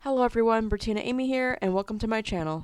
Hello everyone, Bertina Amy here, and welcome to my channel.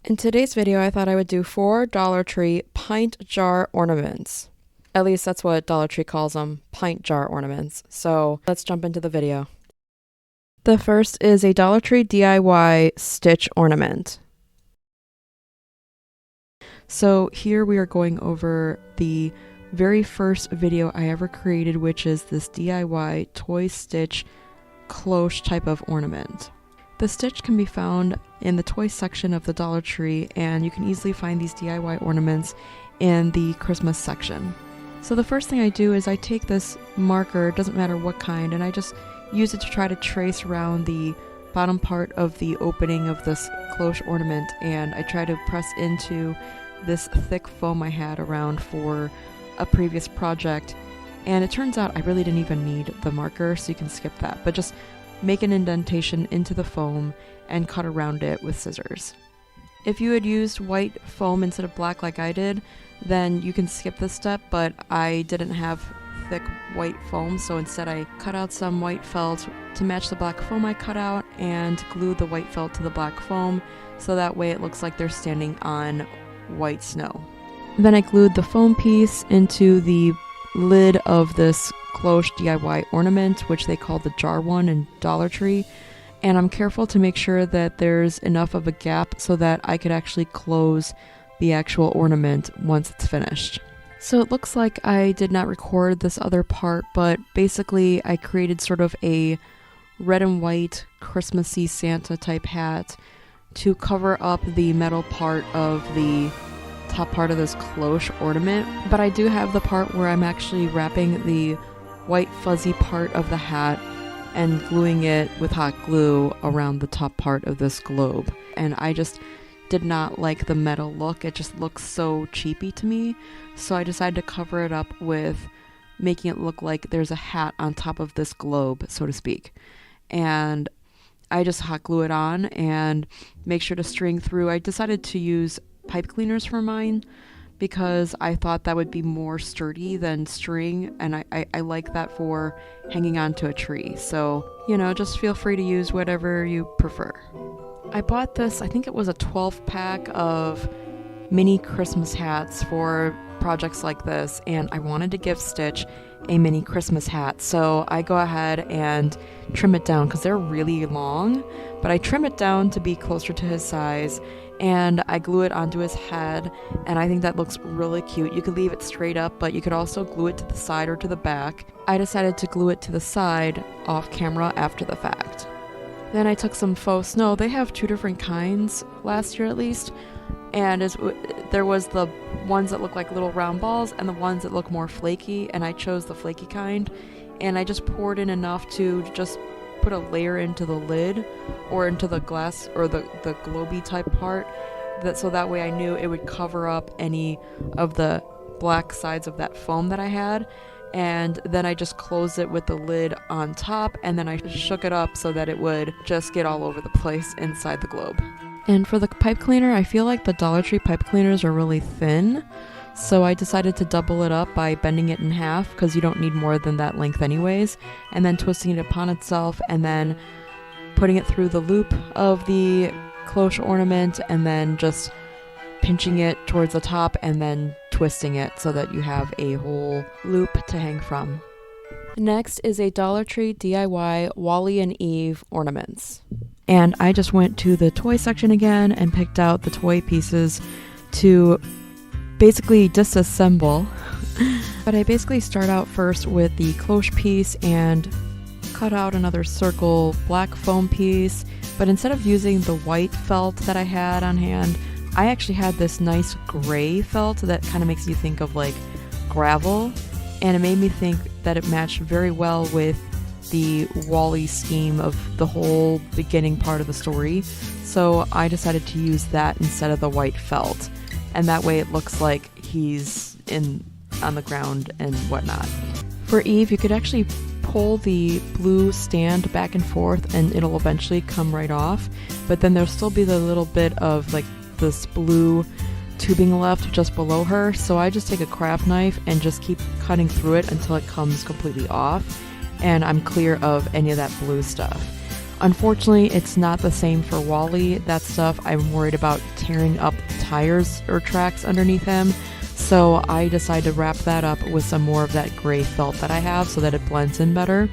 In today's video, I thought I would do 4 Dollar Tree Pint Jar ornaments. At least that's what Dollar Tree calls them, Pint Jar ornaments. So let's jump into the video. The first is a Dollar Tree DIY stitch ornament. So here we are going over the very first video I ever created, which is this DIY toy stitch cloche type of ornament. The stitch can be found in the toy section of the Dollar Tree, and you can easily find these DIY ornaments in the Christmas section. So the first thing I do is I take this marker, doesn't matter what kind, and I just use it to try to trace around the bottom part of the opening of this cloche ornament, and I try to press into this thick foam I had around for a previous project. And it turns out I really didn't even need the marker, so you can skip that, but just make an indentation into the foam and cut around it with scissors. If you had used white foam instead of black like I did, then you can skip this step, but I didn't have thick white foam, so instead I cut out some white felt to match the black foam I cut out and glued the white felt to the black foam, so that way it looks like they're standing on white snow. Then I glued the foam piece into the lid of this cloche DIY ornament, which they call the jar one in Dollar Tree, and I'm careful to make sure that there's enough of a gap so that I could actually close the actual ornament once it's finished. So it looks like I did not record this other part, but basically I created sort of a red and white Christmassy Santa type hat to cover up the metal part of the top part of this cloche ornament, but I do have the part where I'm actually wrapping the white fuzzy part of the hat and gluing it with hot glue around the top part of this globe. And I just did not like the metal look. It just looks so cheapy to me, so I decided to cover it up with making it look like there's a hat on top of this globe, so to speak. And I just hot glue it on and make sure to string through. I decided to use pipe cleaners for mine because I thought that would be more sturdy than string, and I like that for hanging onto a tree. So, just feel free to use whatever you prefer. I bought this, I think it was a 12 pack of mini Christmas hats for projects like this, and I wanted to give Stitch a mini Christmas hat, so I go ahead and trim it down because they're really long, but I trim it down to be closer to his size, and I glue it onto his head, and I think that looks really cute. You could leave it straight up, but you could also glue it to the side or to the back. I decided to glue it to the side off camera after the fact. Then I took some faux snow. They have 2 different kinds last year at least, and there was the ones that look like little round balls and the ones that look more flaky, and I chose the flaky kind, and I just poured in enough to just put a layer into the lid or into the glass or the globy type part, so that way I knew it would cover up any of the black sides of that foam that I had. And then I just closed it with the lid on top, and then I shook it up so that it would just get all over the place inside the globe. And for the pipe cleaner, I feel like the Dollar Tree pipe cleaners are really thin, so I decided to double it up by bending it in half, because you don't need more than that length anyways, and then twisting it upon itself, and then putting it through the loop of the cloche ornament, and then just pinching it towards the top and then twisting it so that you have a whole loop to hang from. Next is a Dollar Tree DIY Wally and Eve ornaments. And I just went to the toy section again and picked out the toy pieces to basically disassemble. But I basically start out first with the cloche piece and cut out another circle black foam piece, but instead of using the white felt that I had on hand, I actually had this nice gray felt that kind of makes you think of like gravel, and it made me think that it matched very well with the Wally scheme of the whole beginning part of the story, so I decided to use that instead of the white felt, and that way it looks like he's on the ground and whatnot. For Eve, you could actually pull the blue stand back and forth and it'll eventually come right off, but then there'll still be the little bit of like this blue tubing left just below her, so I just take a craft knife and just keep cutting through it until it comes completely off and I'm clear of any of that blue stuff. Unfortunately, it's not the same for Wally. That stuff, I'm worried about tearing up tires or tracks underneath him. So I decided to wrap that up with some more of that gray felt that I have so that it blends in better.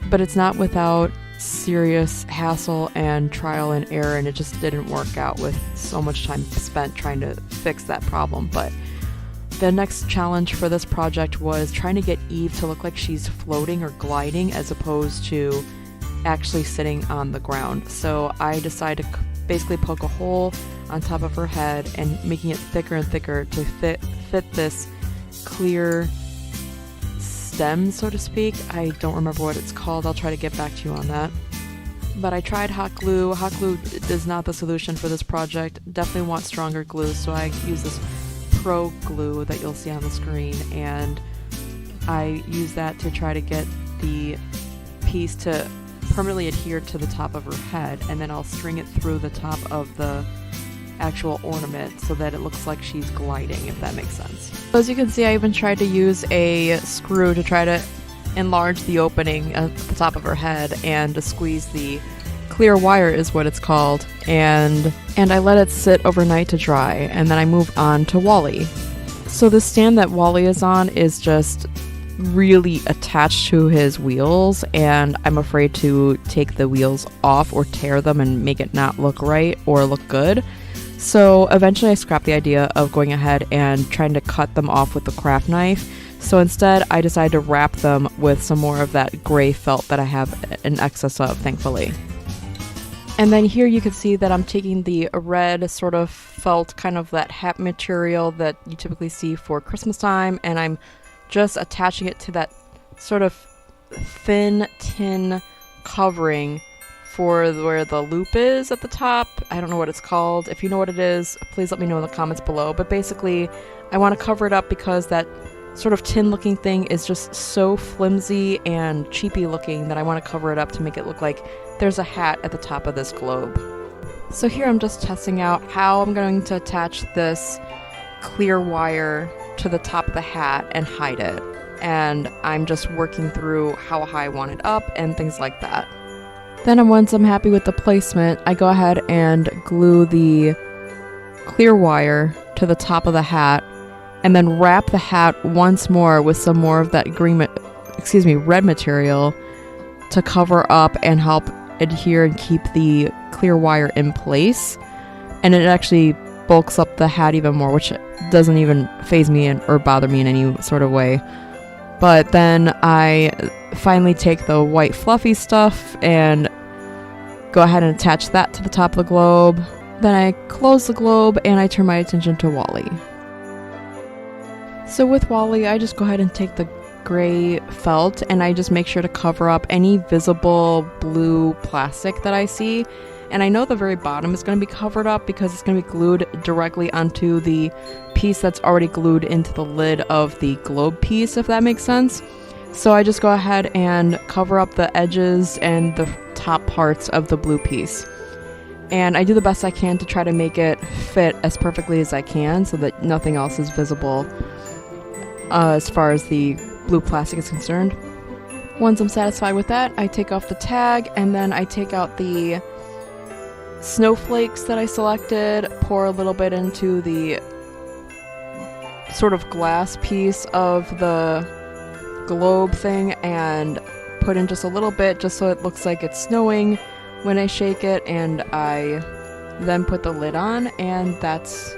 But it's not without serious hassle and trial and error, and it just didn't work out with so much time spent trying to fix that problem. But the next challenge for this project was trying to get Eve to look like she's floating or gliding as opposed to actually sitting on the ground. So I decided to basically poke a hole on top of her head and making it thicker and thicker to fit this clear stem, so to speak. I don't remember what it's called. I'll try to get back to you on that. But I tried hot glue. Hot glue is not the solution for this project. Definitely want stronger glue, so I use this Pro glue that you'll see on the screen, and I use that to try to get the piece to permanently adhere to the top of her head, and then I'll string it through the top of the actual ornament so that it looks like she's gliding, if that makes sense. So as you can see, I even tried to use a screw to try to enlarge the opening at the top of her head and to squeeze the clear wire is what it's called, and I let it sit overnight to dry, and then I moved on to Wally. So the stand that Wally is on is just really attached to his wheels, and I'm afraid to take the wheels off or tear them and make it not look right or look good. So eventually I scrapped the idea of going ahead and trying to cut them off with the craft knife. So instead I decided to wrap them with some more of that gray felt that I have an excess of, thankfully. And then here you can see that I'm taking the red sort of felt, kind of that hat material that you typically see for Christmas time, and I'm just attaching it to that sort of thin tin covering for where the loop is at the top. I don't know what it's called. If you know what it is, please let me know in the comments below. But basically, I want to cover it up because that sort of tin looking thing is just so flimsy and cheapy looking that I want to cover it up to make it look like there's a hat at the top of this globe. So here I'm just testing out how I'm going to attach this clear wire to the top of the hat and hide it. And I'm just working through how high I want it up and things like that. Then once I'm happy with the placement, I go ahead and glue the clear wire to the top of the hat and then wrap the hat once more with some more of that red material to cover up and help adhere and keep the clear wire in place. And it actually bulks up the hat even more, which doesn't even faze me or bother me in any sort of way. But then I finally take the white fluffy stuff and go ahead and attach that to the top of the globe. Then I close the globe and I turn my attention to Wally. So with Wally, I just go ahead and take the gray felt and I just make sure to cover up any visible blue plastic that I see. And I know the very bottom is going to be covered up because it's going to be glued directly onto the piece that's already glued into the lid of the globe piece, if that makes sense. So I just go ahead and cover up the edges and the top parts of the blue piece. And I do the best I can to try to make it fit as perfectly as I can so that nothing else is visible as far as the blue plastic is concerned. Once I'm satisfied with that, I take off the tag and then I take out the snowflakes that I selected, pour a little bit into the sort of glass piece of the globe thing and put in just a little bit just so it looks like it's snowing when I shake it, and I then put the lid on, and that's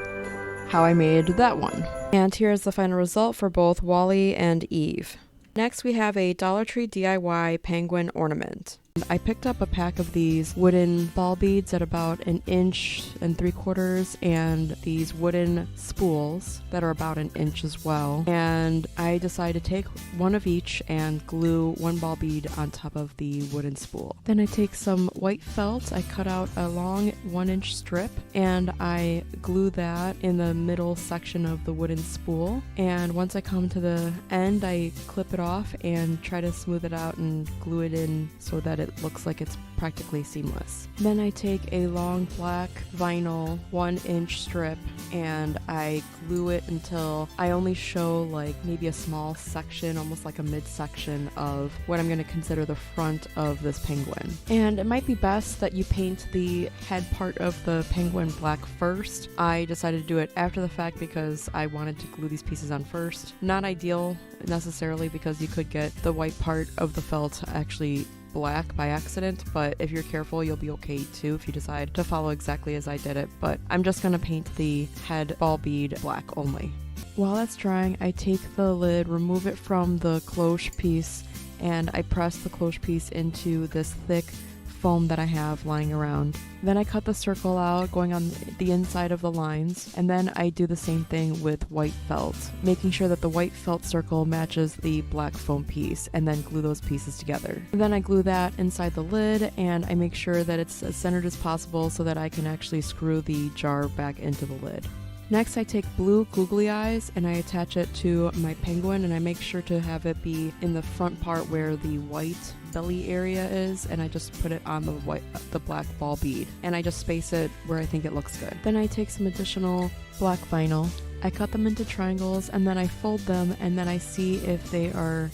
how I made that one. And here's the final result for both Wally and Eve. Next we have a Dollar Tree DIY penguin ornament. I picked up a pack of these wooden ball beads at about 1 3/4 inches and these wooden spools that are about 1 inch as well. And I decided to take one of each and glue one ball bead on top of the wooden spool. Then I take some white felt, I cut out a long 1-inch strip, and I glue that in the middle section of the wooden spool. And once I come to the end, I clip it off and try to smooth it out and glue it in so that it looks like it's practically seamless. Then I take a long black vinyl 1-inch strip and I glue it until I only show like maybe a small section, almost like a midsection of what I'm going to consider the front of this penguin. And it might be best that you paint the head part of the penguin black first. I decided to do it after the fact because I wanted to glue these pieces on first. Not ideal necessarily because you could get the white part of the felt actually black by accident, but if you're careful you'll be okay too if you decide to follow exactly as I did it. But I'm just gonna paint the head ball bead black only. While that's drying, I take the lid, remove it from the cloche piece, and I press the cloche piece into this thick foam that I have lying around. Then I cut the circle out going on the inside of the lines, and then I do the same thing with white felt, making sure that the white felt circle matches the black foam piece, and then glue those pieces together. And then I glue that inside the lid, and I make sure that it's as centered as possible so that I can actually screw the jar back into the lid. Next, I take blue googly eyes and I attach it to my penguin, and I make sure to have it be in the front part where the white belly area is, and I just put it on the black ball bead, and I just space it where I think it looks good. Then I take some additional black vinyl, I cut them into triangles, and then I fold them, and then I see if they are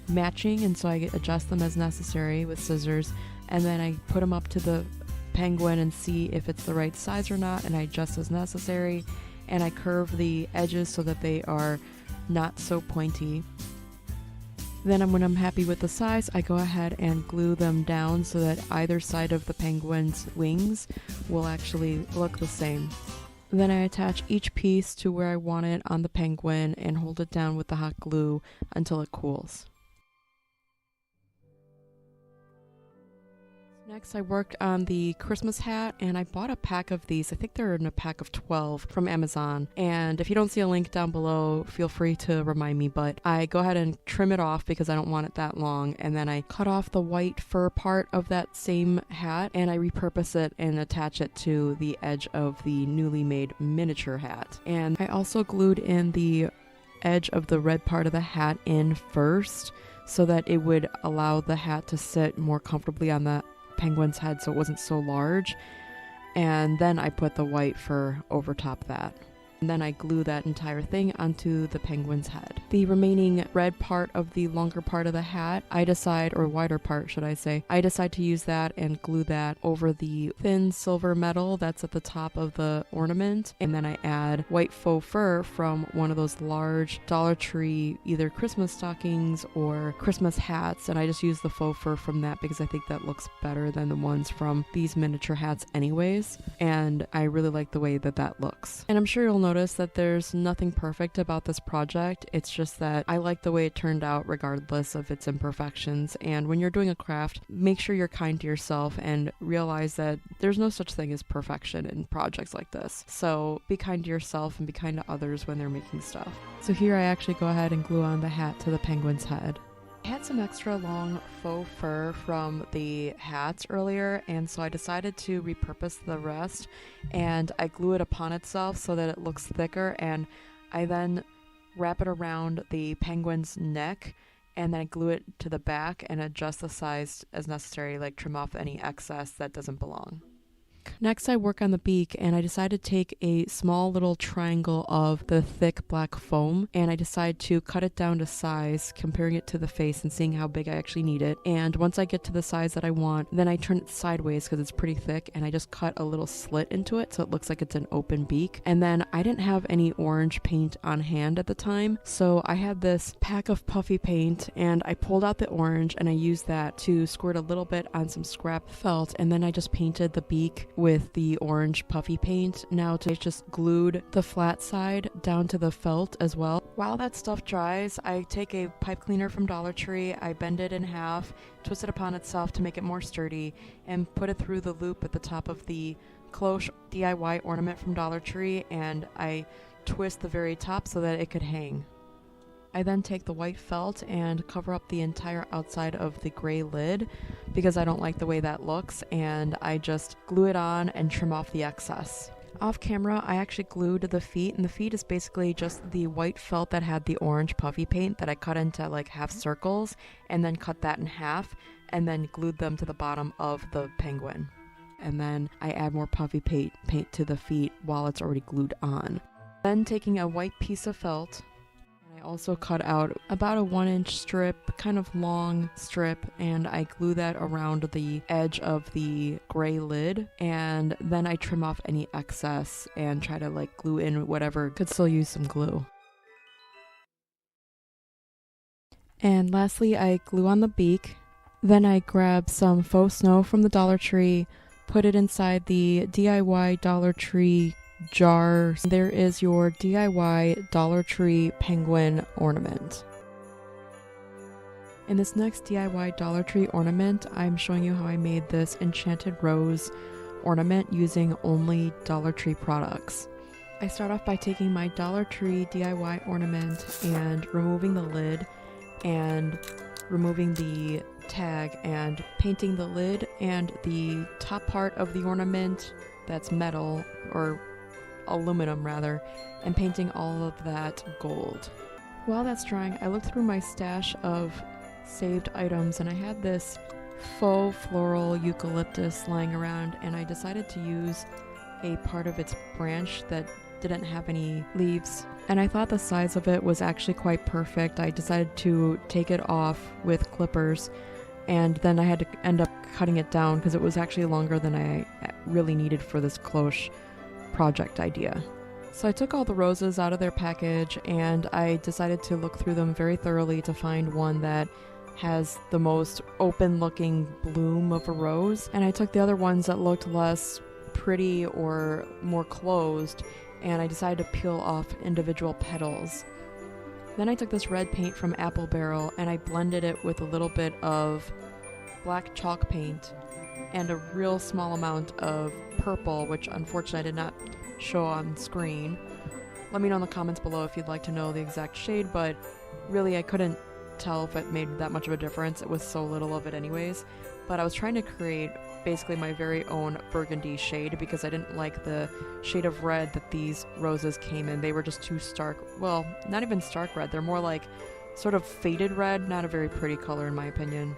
matching, and so I adjust them as necessary with scissors, and then I put them up to the penguin and see if it's the right size or not, and I adjust as necessary. And I curve the edges so that they are not so pointy. Then when I'm happy with the size, I go ahead and glue them down so that either side of the penguin's wings will actually look the same. Then I attach each piece to where I want it on the penguin and hold it down with the hot glue until it cools. Next, I worked on the Christmas hat, and I bought a pack of these. I think they're in a pack of 12 from Amazon. And if you don't see a link down below, feel free to remind me. But I go ahead and trim it off because I don't want it that long. And then I cut off the white fur part of that same hat, and I repurpose it and attach it to the edge of the newly made miniature hat. And I also glued in the edge of the red part of the hat in first so that it would allow the hat to sit more comfortably on the penguin's head so it wasn't so large, and then I put the white fur over top that. And then I glue that entire thing onto the penguin's head. The remaining red part of the longer part of the hat, or wider part should I say, I decide to use that and glue that over the thin silver metal that's at the top of the ornament. And then I add white faux fur from one of those large Dollar Tree either Christmas stockings or Christmas hats, and I just use the faux fur from that because I think that looks better than the ones from these miniature hats anyways, and I really like the way that that looks. And I'm sure you'll notice that there's nothing perfect about this project. It's just that I like the way it turned out regardless of its imperfections. And when you're doing a craft, make sure you're kind to yourself and realize that there's no such thing as perfection in projects like this. So be kind to yourself and be kind to others when they're making stuff. So here I actually go ahead and glue on the hat to the penguin's head. I had some extra long faux fur from the hats earlier, and so I decided to repurpose the rest, and I glue it upon itself so that it looks thicker, and I then wrap it around the penguin's neck, and then I glue it to the back and adjust the size as necessary, like trim off any excess that doesn't belong. Next, I work on the beak, and I decided to take a small little triangle of the thick black foam, and I decide to cut it down to size, comparing it to the face and seeing how big I actually need it. And once I get to the size that I want, then I turn it sideways because it's pretty thick, and I just cut a little slit into it so it looks like it's an open beak. And then I didn't have any orange paint on hand at the time, so I had this pack of puffy paint, and I pulled out the orange and I used that to squirt a little bit on some scrap felt, and then I just painted the beak with the orange puffy paint. Now I just glued the flat side down to the felt as well. While that stuff dries, I take a pipe cleaner from Dollar Tree, I bend it in half, twist it upon itself to make it more sturdy, and put it through the loop at the top of the cloche DIY ornament from Dollar Tree, and I twist the very top so that it could hang. I then take the white felt and cover up the entire outside of the gray lid because I don't like the way that looks, and I just glue it on and trim off the excess. Off camera, I actually glued the feet, and the feet is basically just the white felt that had the orange puffy paint that I cut into like half circles and then cut that in half. and then glued them to the bottom of the penguin. And then I add more puffy paint to the feet while it's already glued on. Then taking a white piece of felt, I also cut out about a 1-inch strip, kind of long strip, and I glue that around the edge of the gray lid, and then I trim off any excess and try to like glue in whatever could still use some glue. And lastly, I glue on the beak. Then I grab some faux snow from the Dollar Tree, put it inside the DIY Dollar Tree jar. There is your DIY Dollar Tree penguin ornament. In this next DIY Dollar Tree ornament, I'm showing you how I made this enchanted rose ornament using only Dollar Tree products. I start off by taking my Dollar Tree DIY ornament and removing the lid and removing the tag and painting the lid and the top part of the ornament that's metal, or aluminum rather, and painting all of that gold. While that's drying, I looked through my stash of saved items and I had this faux floral eucalyptus lying around, and I decided to use a part of its branch that didn't have any leaves, and I thought the size of it was actually quite perfect. I decided to take it off with clippers, and then I had to end up cutting it down because it was actually longer than I really needed for this cloche project idea. So I took all the roses out of their package and I decided to look through them very thoroughly to find one that has the most open looking bloom of a rose, and I took the other ones that looked less pretty or more closed, and I decided to peel off individual petals. Then I took this red paint from Apple Barrel and I blended it with a little bit of black chalk paint and a real small amount of purple, which unfortunately I did not show on screen. Let me know in the comments below if you'd like to know the exact shade, but really I couldn't tell if it made that much of a difference. It was so little of it anyways. But I was trying to create basically my very own burgundy shade because I didn't like the shade of red that these roses came in. They were just too stark. Well, not even stark red. They're more like sort of faded red, not a very pretty color in my opinion.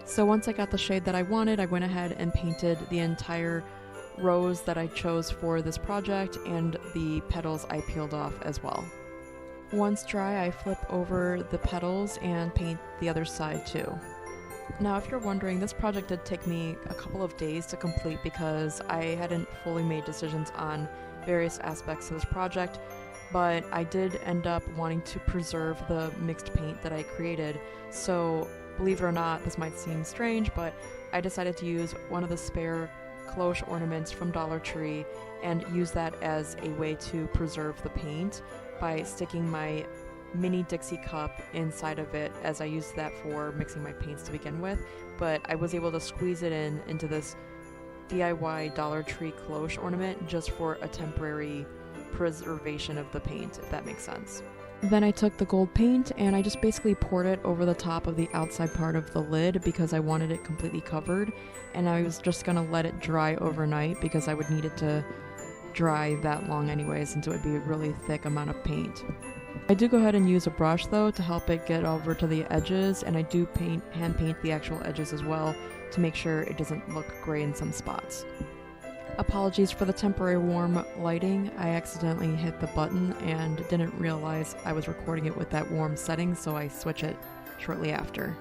So once I got the shade that I wanted, I went ahead and painted the entire rose that I chose for this project and the petals I peeled off as well. Once dry, I flip over the petals and paint the other side too. Now, if you're wondering, this project did take me a couple of days to complete because I hadn't fully made decisions on various aspects of this project, but I did end up wanting to preserve the mixed paint that I created. So believe it or not, this might seem strange, but I decided to use one of the spare cloche ornaments from Dollar Tree and use that as a way to preserve the paint by sticking my mini Dixie cup inside of it, as I used that for mixing my paints to begin with, but I was able to squeeze it into this DIY Dollar Tree cloche ornament just for a temporary preservation of the paint, if that makes sense. Then I took the gold paint and I just basically poured it over the top of the outside part of the lid because I wanted it completely covered, and I was just gonna let it dry overnight because I would need it to dry that long anyways, since it would be a really thick amount of paint. I do go ahead and use a brush though to help it get over to the edges, and I do hand paint the actual edges as well to make sure it doesn't look gray in some spots. Apologies for the temporary warm lighting. I accidentally hit the button and didn't realize I was recording it with that warm setting, so I switch it shortly after.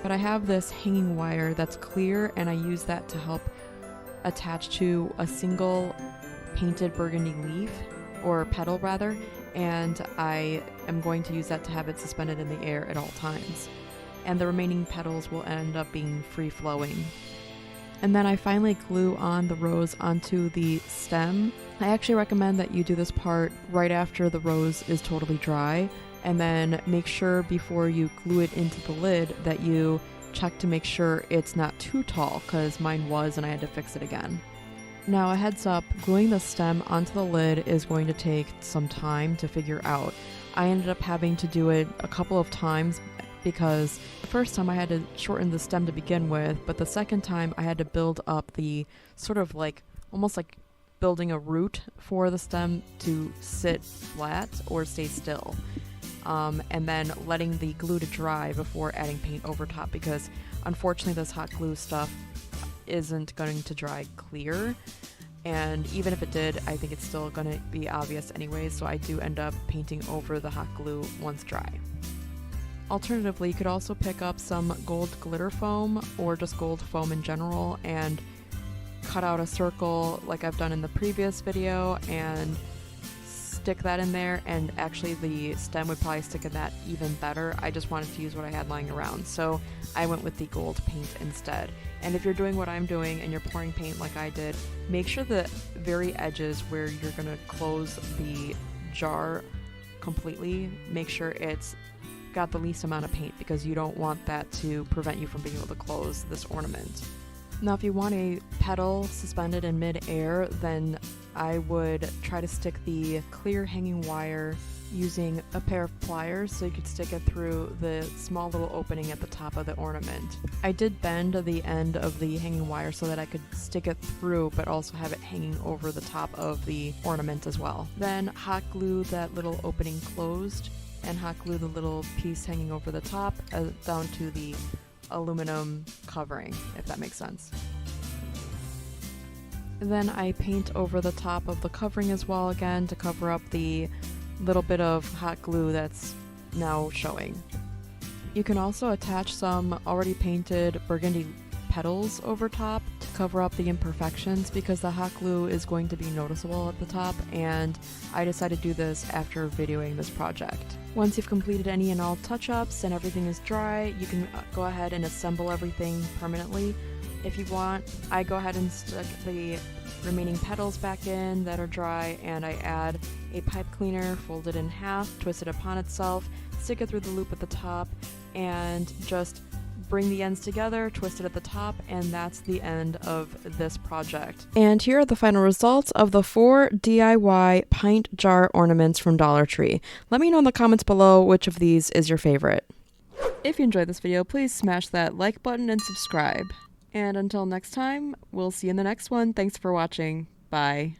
But I have this hanging wire that's clear, and I use that to help attach to a single painted burgundy leaf, or petal rather, and I am going to use that to have it suspended in the air at all times. And the remaining petals will end up being free-flowing. And then I finally glue on the rose onto the stem. I actually recommend that you do this part right after the rose is totally dry, and then make sure before you glue it into the lid that you check to make sure it's not too tall, because mine was and I had to fix it again. Now a heads up, gluing the stem onto the lid is going to take some time to figure out. I ended up having to do it a couple of times because the first time I had to shorten the stem to begin with, but the second time I had to build up the sort of like, almost like building a root for the stem to sit flat or stay still. And then letting the glue to dry before adding paint over top, because unfortunately this hot glue stuff isn't going to dry clear, and even if it did, I think it's still going to be obvious anyway, so I do end up painting over the hot glue once dry. Alternatively, you could also pick up some gold glitter foam or just gold foam in general and cut out a circle like I've done in the previous video and stick that in there, and actually the stem would probably stick in that even better. I just wanted to use what I had lying around, so I went with the gold paint instead. And if you're doing what I'm doing and you're pouring paint like I did, make sure the very edges where you're going to close the jar completely, make sure it's got the least amount of paint, because you don't want that to prevent you from being able to close this ornament. Now if you want a petal suspended in mid-air, then I would try to stick the clear hanging wire using a pair of pliers so you could stick it through the small little opening at the top of the ornament. I did bend the end of the hanging wire so that I could stick it through but also have it hanging over the top of the ornament as well. Then hot glue that little opening closed and hot glue the little piece hanging over the top down to the aluminum covering, if that makes sense. Then I paint over the top of the covering as well, again to cover up the little bit of hot glue that's now showing. You can also attach some already painted burgundy petals over top to cover up the imperfections, because the hot glue is going to be noticeable at the top, and I decided to do this after videoing this project. Once you've completed any and all touch-ups and everything is dry, you can go ahead and assemble everything permanently. If you want, I go ahead and stick the remaining petals back in that are dry, and I add a pipe cleaner, fold it in half, twist it upon itself, stick it through the loop at the top, and just bring the ends together, twist it at the top, and that's the end of this project. And here are the final results of the 4 DIY pint jar ornaments from Dollar Tree. Let me know in the comments below which of these is your favorite. If you enjoyed this video, please smash that like button and subscribe. And until next time, we'll see you in the next one. Thanks for watching. Bye.